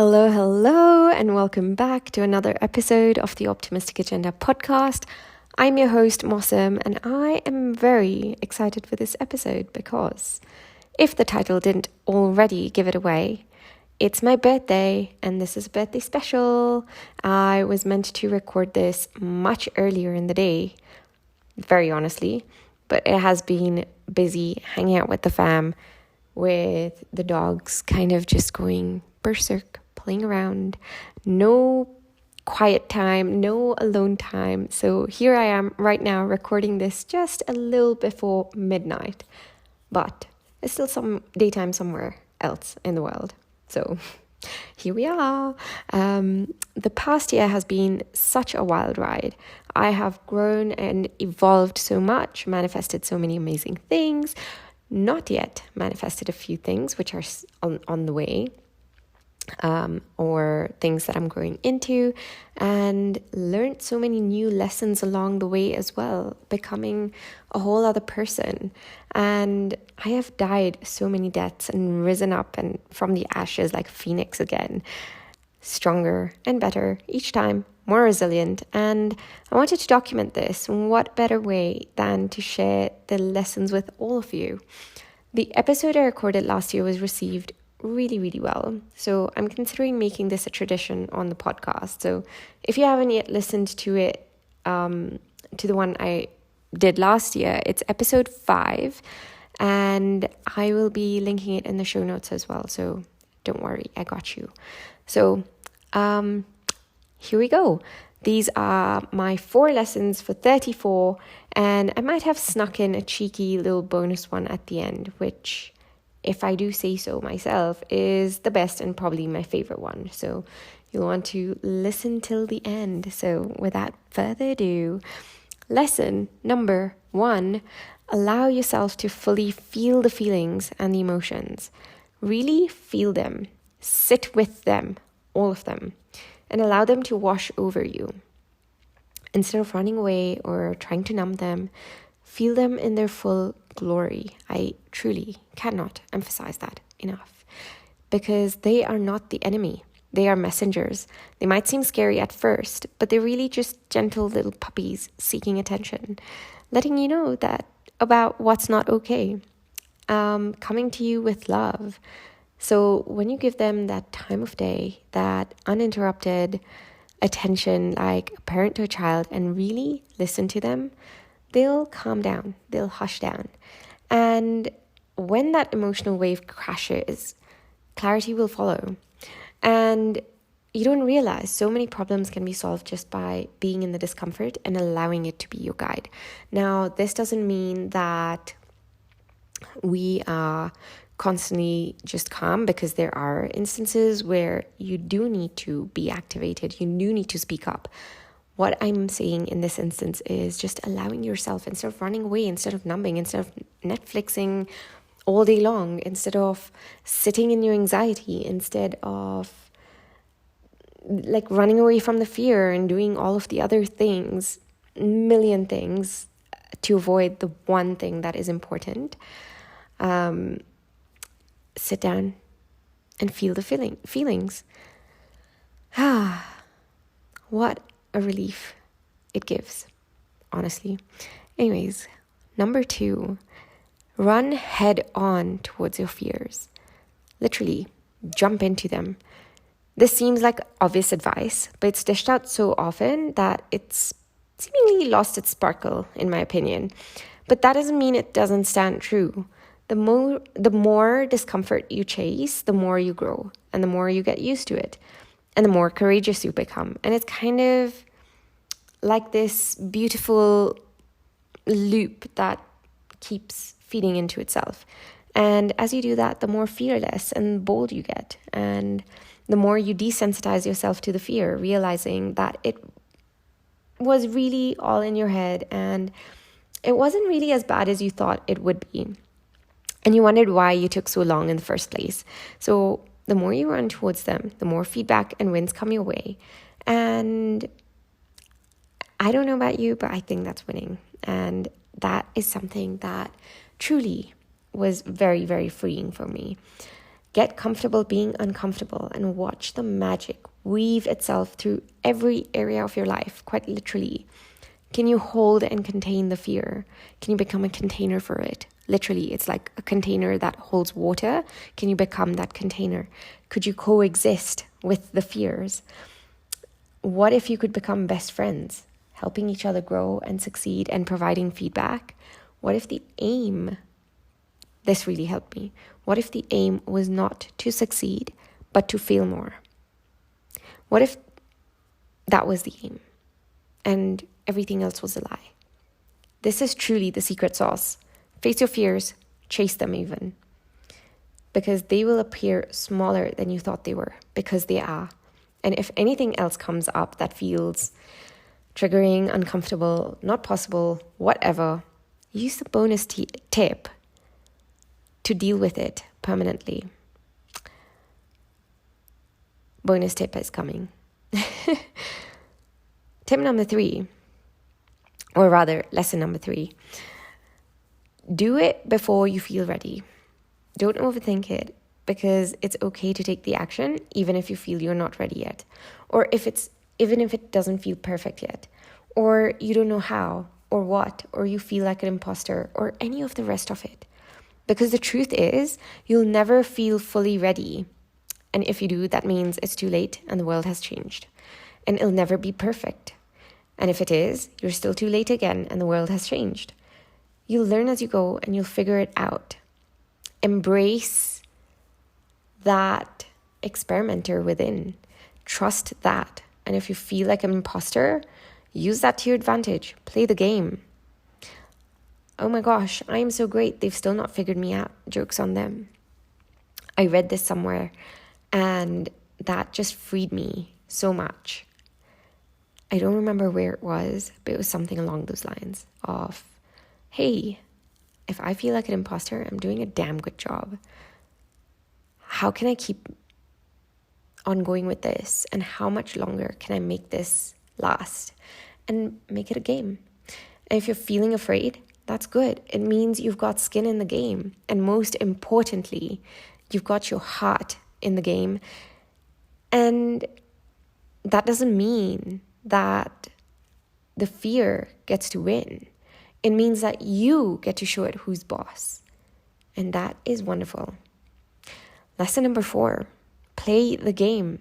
Hello, and welcome back to another episode of the Optimistic Agenda podcast. I'm your host, Mossam, and I am very excited for this episode because if the title didn't already give it away, it's my birthday, and this is a birthday special. I was meant to record this much earlier in the day, very honestly, but it has been busy hanging out with the fam, with the dogs kind of just going berserk, playing around, no quiet time, no alone time. So here I am right now recording this just a little before midnight, but there's still some daytime somewhere else in the world. So here we are. The past year has been such a wild ride. I have grown and evolved so much, manifested so many amazing things, not yet manifested a few things which are on the way, or things that I'm growing into, and learned so many new lessons along the way as well, becoming a whole other person. And I have died so many deaths and risen up and from the ashes like a phoenix again, stronger and better each time, more resilient. And I wanted to document this. What better way than to share the lessons with all of you? The episode I recorded last year was received really well. So I'm considering making this a tradition on the podcast. So if you haven't yet listened to it, to the one I did last year, it's episode 5, and I will be linking it in the show notes as well. So don't worry, I got you. So here we go. These are my 4 lessons for 34, and I might have snuck in a cheeky little bonus one at the end, which, if I do say so myself, is the best and probably my favorite one. So you'll want to listen till the end. So without further ado, lesson number 1, allow yourself to fully feel the feelings and the emotions. Really feel them, sit with them, all of them, and allow them to wash over you. Instead of running away or trying to numb them, feel them in their full glory. I truly cannot emphasize that enough, because they are not the enemy. They are messengers. They might seem scary at first, but they're really just gentle little puppies seeking attention, letting you know that about what's not okay, coming to you with love. So when you give them that time of day, that uninterrupted attention like a parent to a child, and really listen to them, they'll calm down, they'll hush down. And when that emotional wave crashes, clarity will follow. And you don't realize so many problems can be solved just by being in the discomfort and allowing it to be your guide. Now, this doesn't mean that we are constantly just calm, because there are instances where you do need to be activated, you do need to speak up. What I'm saying in this instance is just allowing yourself, instead of running away, instead of numbing, instead of Netflixing all day long, instead of sitting in your anxiety, instead of like running away from the fear and doing all of the other things, million things to avoid the one thing that is important. Sit down and feel the feelings. What a relief it gives, honestly. Anyways, number 2, run head on towards your fears. Literally, jump into them. This seems like obvious advice, but it's dished out so often that it's seemingly lost its sparkle, in my opinion. But that doesn't mean it doesn't stand true. The more discomfort you chase, the more you grow, and the more you get used to it, and the more courageous you become. And it's kind of like this beautiful loop that keeps feeding into itself. And as you do that, the more fearless and bold you get, and the more you desensitize yourself to the fear, realizing that it was really all in your head and it wasn't really as bad as you thought it would be. And you wondered why you took so long in the first place. So the more you run towards them, the more feedback and wins come your way. And I don't know about you, but I think that's winning. And that is something that truly was very, very freeing for me. Get comfortable being uncomfortable and watch the magic weave itself through every area of your life, quite literally. Can you hold and contain the fear? Can you become a container for it? Literally, it's like a container that holds water. Can you become that container? Could you coexist with the fears? What if you could become best friends, helping each other grow and succeed and providing feedback? What if the aim, this really helped me, what if the aim was not to succeed, but to feel more? What if that was the aim and everything else was a lie? This is truly the secret sauce. Face your fears, chase them even. Because they will appear smaller than you thought they were, because they are. And if anything else comes up that feels triggering, uncomfortable, not possible, whatever, use the bonus tip to deal with it permanently. Bonus tip is coming. Tip number 3, or rather, lesson number 3. Do it before you feel ready. Don't overthink it, because it's okay to take the action even if you feel you're not ready yet, or even if it doesn't feel perfect yet, or you don't know how or what, or you feel like an imposter, or any of the rest of it. Because the truth is, you'll never feel fully ready. And if you do, that means it's too late and the world has changed. And it'll never be perfect. And if it is, you're still too late again and the world has changed. You'll learn as you go and you'll figure it out. Embrace that experimenter within. Trust that. And if you feel like an imposter, use that to your advantage. Play the game. Oh my gosh, I am so great. They've still not figured me out. Joke's on them. I read this somewhere and that just freed me so much. I don't remember where it was, but it was something along those lines of, hey, if I feel like an imposter, I'm doing a damn good job. How can I keep on going with this? And how much longer can I make this last? And make it a game. And if you're feeling afraid, that's good. It means you've got skin in the game. And most importantly, you've got your heart in the game. And that doesn't mean that the fear gets to win. It means that you get to show it who's boss. And that is wonderful. Lesson number 4, play the game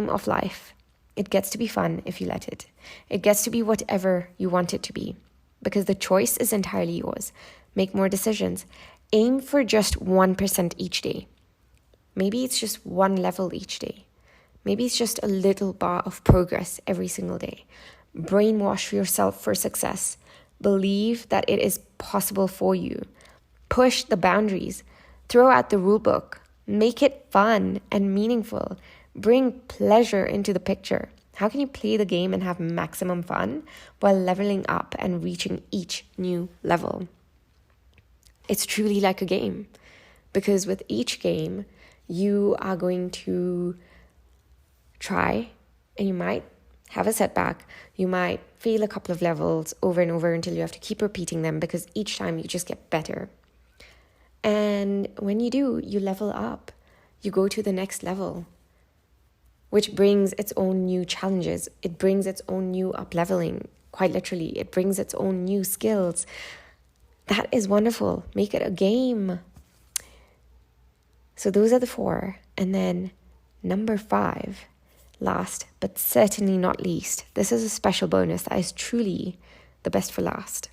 of life. It gets to be fun if you let it. It gets to be whatever you want it to be, because the choice is entirely yours. Make more decisions. Aim for just 1% each day. Maybe it's just one level each day. Maybe it's just a little bar of progress every single day. Brainwash yourself for success. Believe that it is possible for you. Push the boundaries. Throw out the rule book. Make it fun and meaningful. Bring pleasure into the picture. How can you play the game and have maximum fun while leveling up and reaching each new level? It's truly like a game, because with each game, you are going to try and you might have a setback. You might fail a couple of levels over and over until you have to keep repeating them, because each time you just get better. And when you do, you level up. You go to the next level, which brings its own new challenges. It brings its own new up-leveling, quite literally. It brings its own new skills. That is wonderful. Make it a game. So those are the 4. And then number 5, last but certainly not least. This is a special bonus that is truly the best for last.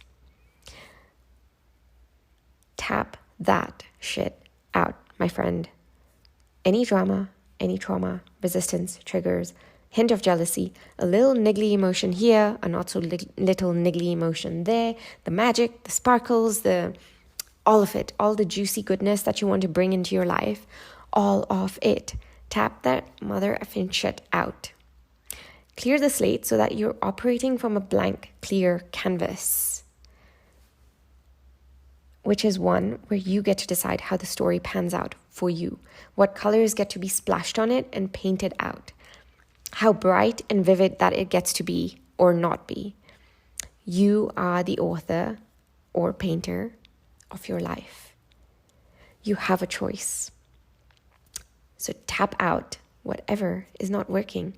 Tap that shit out, my friend. Any drama, any trauma, resistance, triggers, hint of jealousy, a little niggly emotion here, a not so little niggly emotion there, the magic, the sparkles, all of it, all the juicy goodness that you want to bring into your life, all of it. Tap that mother effing shit out. Clear the slate so that you're operating from a blank, clear canvas, which is one where you get to decide how the story pans out for you, what colors get to be splashed on it and painted out, how bright and vivid that it gets to be or not be. You are the author or painter of your life. You have a choice. So tap out whatever is not working.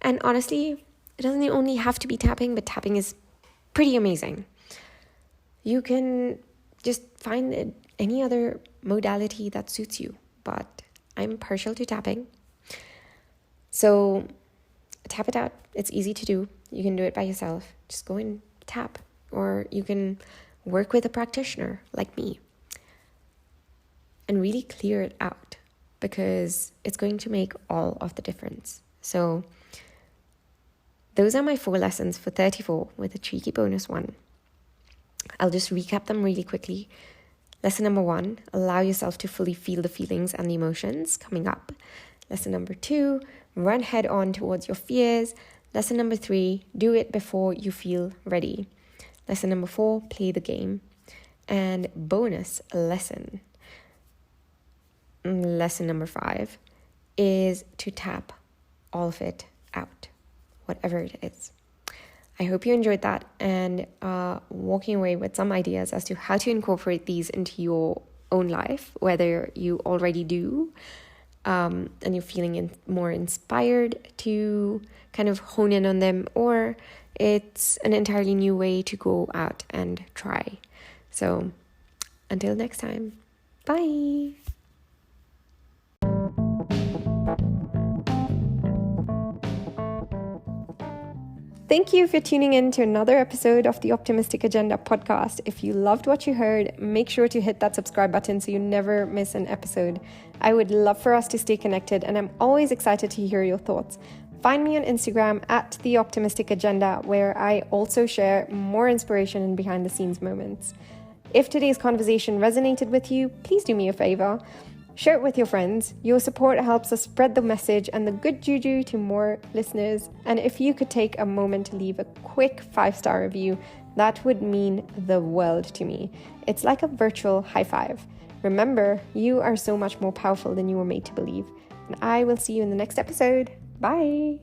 And honestly, it doesn't only have to be tapping, but tapping is pretty amazing. You can just find any other modality that suits you, but I'm partial to tapping. So tap it out. It's easy to do. You can do it by yourself. Just go and tap. Or you can work with a practitioner like me and really clear it out, because it's going to make all of the difference. So those are my 4 lessons for 34 with a cheeky bonus one. I'll just recap them really quickly. Lesson number 1, allow yourself to fully feel the feelings and the emotions coming up. Lesson number 2, run head on towards your fears. Lesson number 3, do it before you feel ready. Lesson number 4, play the game. And bonus lesson number 5 is to tap all of it out, whatever it is. I hope you enjoyed that and walking away with some ideas as to how to incorporate these into your own life, whether you already do and you're feeling more inspired to kind of hone in on them, or it's an entirely new way to go out and try. So until next time, bye. Thank you for tuning in to another episode of the Optimistic Agenda podcast. If you loved what you heard, make sure to hit that subscribe button so you never miss an episode. I would love for us to stay connected, and I'm always excited to hear your thoughts. Find me on Instagram at The Optimistic Agenda, where I also share more inspiration and behind the scenes moments. If today's conversation resonated with you, please do me a favor. Share it with your friends. Your support helps us spread the message and the good juju to more listeners. And if you could take a moment to leave a quick 5-star review, that would mean the world to me. It's like a virtual high five. Remember, you are so much more powerful than you were made to believe. And I will see you in the next episode. Bye.